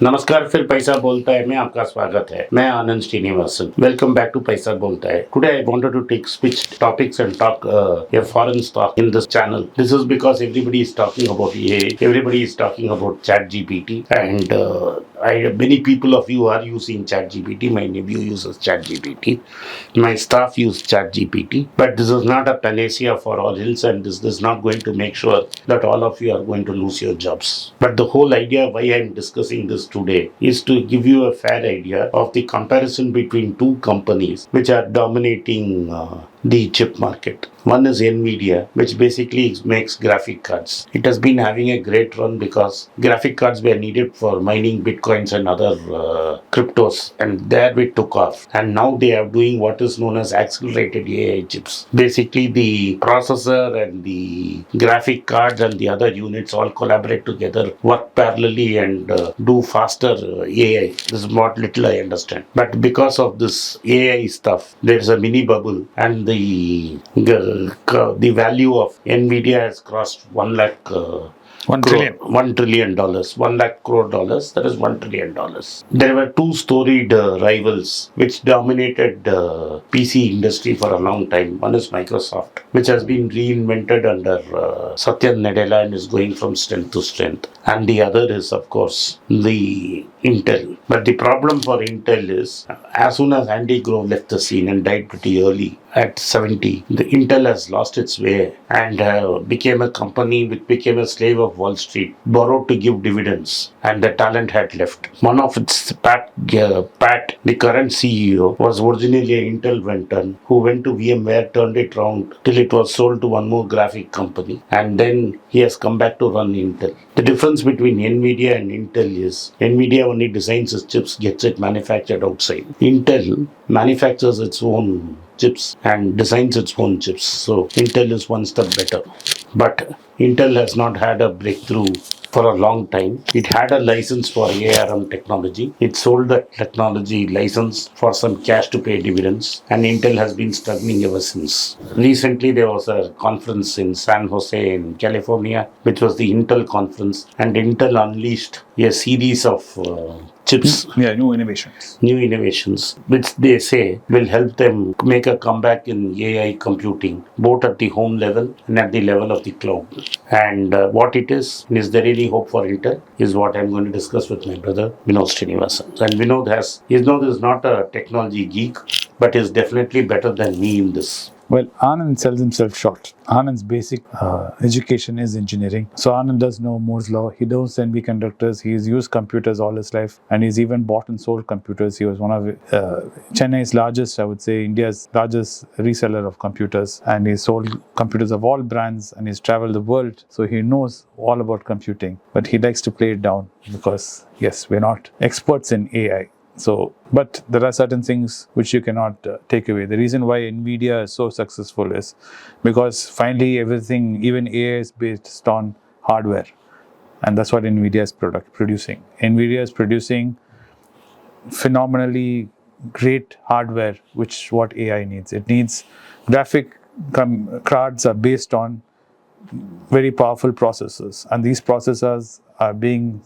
नमस्कार फिर पैसा बोलता है में आपका स्वागत है मैं आनंद श्रीनिवासन वेलकम बैक टू पैसा बोलता है today I wanted to take switch topics and talk a foreign stock in this channel. This is because everybody is talking about AI, everybody is talking about chat GPT, and many people of you are using chat GPT. My nephew uses chat GPT, my staff use chat GPT, but this is not a panacea for all ills, and this is not going to make sure that all of you are going to lose your jobs. But the whole idea why I am discussing this today is to give you a fair idea of the comparison between two companies which are dominating the chip market. One is Nvidia, which basically makes graphic cards. It has been having a great run because graphic cards were needed for mining bitcoins and other cryptos, and there it took off. And now they are doing what is known as accelerated AI chips. Basically, the processor and the graphic cards and the other units all collaborate together, work parallelly, and do faster AI. This is what little I understand. But because of this AI stuff, there is a mini bubble, and the value of Nvidia has crossed 1 lakh 1 trillion. $1 trillion, 1 lakh crore dollars, that is $1 trillion. There were two storied rivals which dominated PC industry for a long time. One is Microsoft, which has been reinvented under Satya Nadella and is going from strength to strength. And the other is, of course, the Intel. But the problem for Intel is, as soon as Andy Grove left the scene and died pretty early at 70, the Intel has lost its way and became a company which became a slave of Wall Street, borrowed to give dividends, and the talent had left. One of its Pat, the current CEO, was originally an Intel veteran who went to VMware, turned it around till it was sold to one more graphic company, and then he has come back to run Intel. The difference between Nvidia and Intel is Nvidia only designs its chips, gets it manufactured outside. Intel manufactures its own chips and designs its own chips. So Intel is one step better. But Intel has not had a breakthrough for a long time. It had a license for ARM technology. It sold the technology license for some cash to pay dividends, and Intel has been struggling ever since. Recently, there was a conference in San Jose in California, which was the Intel conference, and Intel unleashed a series of chips, New innovations. which they say will help them make a comeback in AI computing, both at the home level and at the level of the cloud. And what it is there any hope for Intel, is what I'm going to discuss with my brother, Vinodsrinivasan. And Vinod is not a technology geek, but is definitely better than me in this. Well, Anand sells himself short. Anand's basic education is engineering. So Anand does know Moore's law. He knows semiconductors. He's used computers all his life, and he's even bought and sold computers. He was one of Chennai's largest, I would say, India's largest reseller of computers, and he sold computers of all brands, and he's traveled the world. So he knows all about computing, but he likes to play it down because, yes, we're not experts in AI. So, but there are certain things which you cannot take away. The reason why Nvidia is so successful is because finally everything, even AI, is based on hardware, and that's what Nvidia is producing. Nvidia is producing phenomenally great hardware, which what AI needs. It needs graphic cards are based on very powerful processors, and these processors are being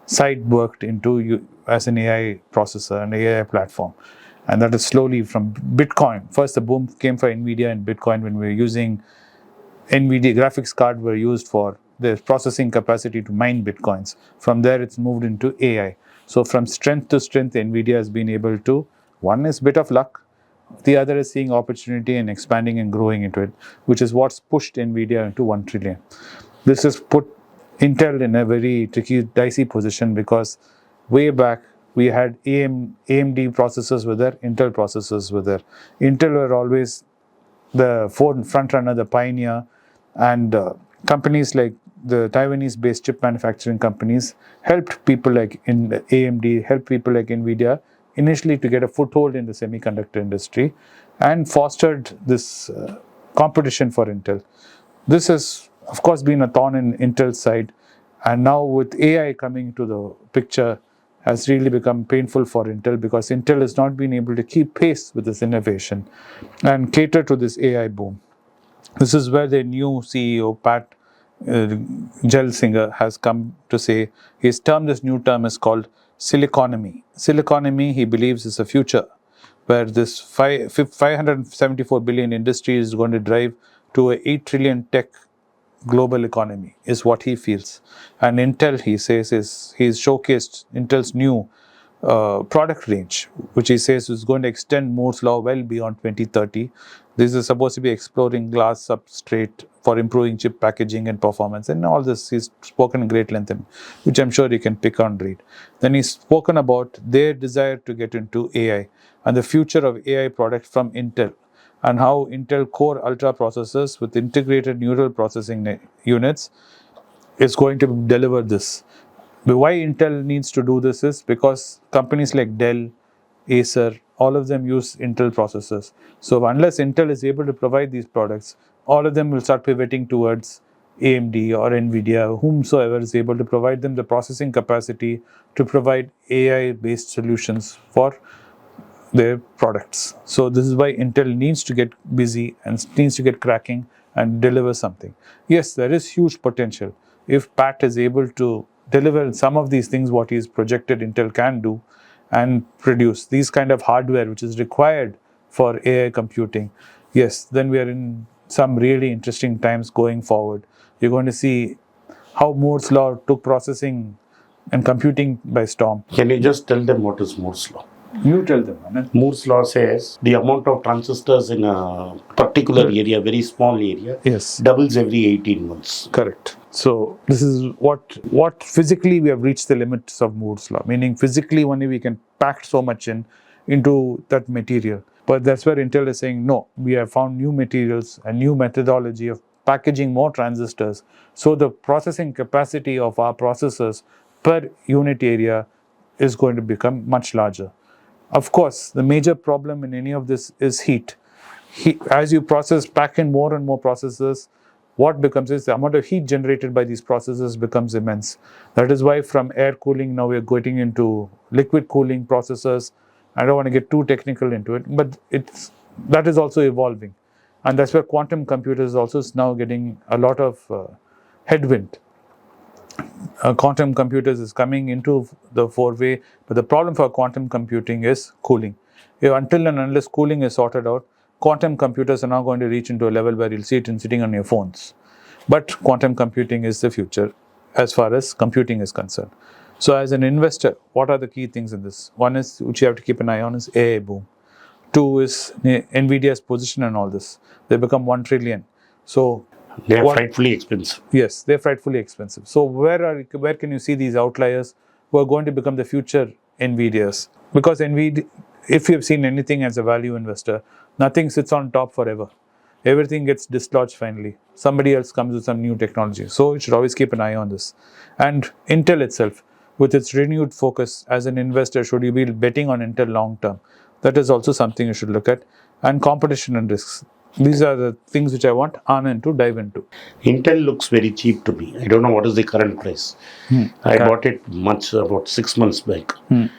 side worked into you as an AI processor, an AI platform. And that is slowly from Bitcoin. First, the boom came for Nvidia and Bitcoin when we were using Nvidia graphics card were used for the processing capacity to mine Bitcoins. From there, it's moved into AI. So from strength to strength, Nvidia has been able to, one is bit of luck, the other is seeing opportunity and expanding and growing into it, which is what's pushed Nvidia into 1 trillion. This has put Intel in a very tricky, dicey position because way back we had AMD processors were there, Intel processors were there. Intel were always the front runner, the pioneer, and companies like the Taiwanese-based chip manufacturing companies helped people like in AMD, helped people like Nvidia initially to get a foothold in the semiconductor industry and fostered this competition for Intel. This has, of course, been a thorn in Intel's side, and now with AI coming to the picture, has really become painful for Intel because Intel has not been able to keep pace with this innovation and cater to this AI boom. This is where the new CEO, Pat Gelsinger, has come to say, he's termed this new term is called siliconomy. Siliconomy, he believes, is a future where this 574 billion industry is going to drive to a 8 trillion tech global economy, is what he feels. And Intel, he says, he's showcased Intel's new product range, which he says is going to extend Moore's law well beyond 2030. This is supposed to be exploring glass substrate for improving chip packaging and performance, and all this he's spoken in great length, which I'm sure you can pick and read. Then he's spoken about their desire to get into AI and the future of AI products from Intel, and how Intel Core Ultra processors with integrated neural processing units is going to deliver this. Why Intel needs to do this is because companies like Dell, Acer, all of them use Intel processors. So unless Intel is able to provide these products, all of them will start pivoting towards AMD or Nvidia, whomsoever is able to provide them the processing capacity to provide AI-based solutions for their products. So this is why Intel needs to get busy and needs to get cracking and deliver something. Yes, there is huge potential. If Pat is able to deliver some of these things, what he's projected Intel can do, and produce these kind of hardware which is required for AI computing, yes, then we are in some really interesting times going forward. You're going to see how Moore's law took processing and computing by storm. Can you just tell them what is Moore's law? You tell them, Anand. Moore's law says the amount of transistors in a particular area, very small area, Yes. doubles every 18 months. Correct. So this is what physically we have reached the limits of Moore's law, meaning physically only we can pack so much into that material. But that's where Intel is saying, no, we have found new materials, a new methodology of packaging more transistors. So the processing capacity of our processors per unit area is going to become much larger. Of course, the major problem in any of this is heat. As you pack in more and more processors, what becomes is the amount of heat generated by these processors becomes immense. That is why from air cooling now we're going into liquid cooling processors. I don't want to get too technical into it, but that is also evolving. And that's where quantum computers also is now getting a lot of headwind. Quantum computers is coming into the foreway, but the problem for quantum computing is cooling. Until and unless cooling is sorted out, quantum computers are now going to reach into a level where you'll see it sitting on your phones. But quantum computing is the future as far as computing is concerned. So as an investor, what are the key things in this? One is, which you have to keep an eye on, is AI boom. Two is NVIDIA's position and all this. They become 1 trillion. So they are frightfully expensive. Yes, they're frightfully expensive. So where can you see these outliers who are going to become the future NVIDIAs? Because NVIDIA, if you have seen anything as a value investor, nothing sits on top forever. Everything gets dislodged finally. Somebody else comes with some new technology. So you should always keep an eye on this. And Intel itself, with its renewed focus as an investor, should you be betting on Intel long term? That is also something you should look at. And competition and risks. These are the things which I want Anand to dive into. Intel looks very cheap to me. I don't know what is the current price. I bought it about 6 months back.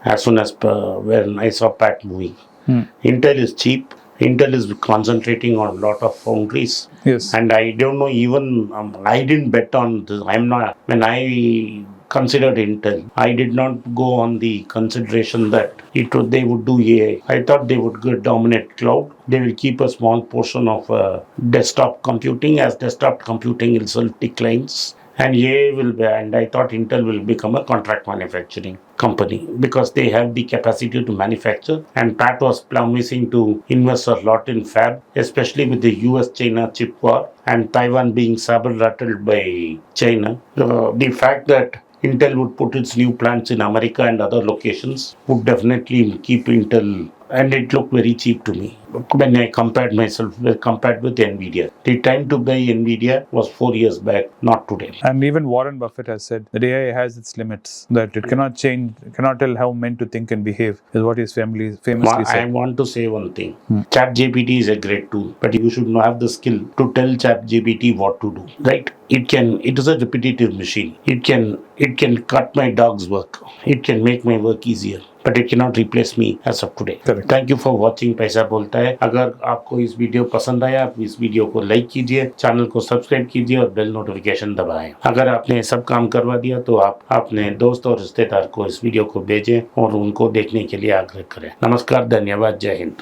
As soon as when I saw Pat moving. Intel is cheap. Intel is concentrating on a lot of foundries. Yes. And I don't know, even I didn't bet on this. When I considered Intel, I did not go on the consideration that they would do AI. I thought they would dominate cloud. They will keep a small portion of desktop computing, as desktop computing itself declines. And AI will be, and I thought Intel will become a contract manufacturing company because they have the capacity to manufacture. And Pat was promising to invest a lot in fab, especially with the US-China chip war and Taiwan being saber-rattled by China. The fact that Intel would put its new plants in America and other locations would definitely keep Intel, and it looked very cheap to me when I compared with Nvidia. The time to buy Nvidia was 4 years back, not today. And even Warren Buffett has said that AI has its limits, that it cannot change, cannot tell how men to think and behave, is what his family famously said. I want to say one thing. ChatGPT is a great tool, but you should have the skill to tell ChatGPT what to do. Right? It is a repetitive machine. It can cut my dog's work. It can make my work easier, but it cannot replace me as of today. Correct. Thank you for watching Paisa Bolta. होता है। अगर आपको इस video पसंद आया, आप इस video को लाइक कीजिए, चैनल को सब्सक्राइब कीजिए और बेल नोटिफिकेशन दबाएं। अगर आपने सब काम करवा दिया तो आप अपने दोस्त और रिश्तेदार को इस वीडियो को भेजें और उनको देखने के लिए आग्रह करें। नमस्कार, धन्यवाद, जय हिंद।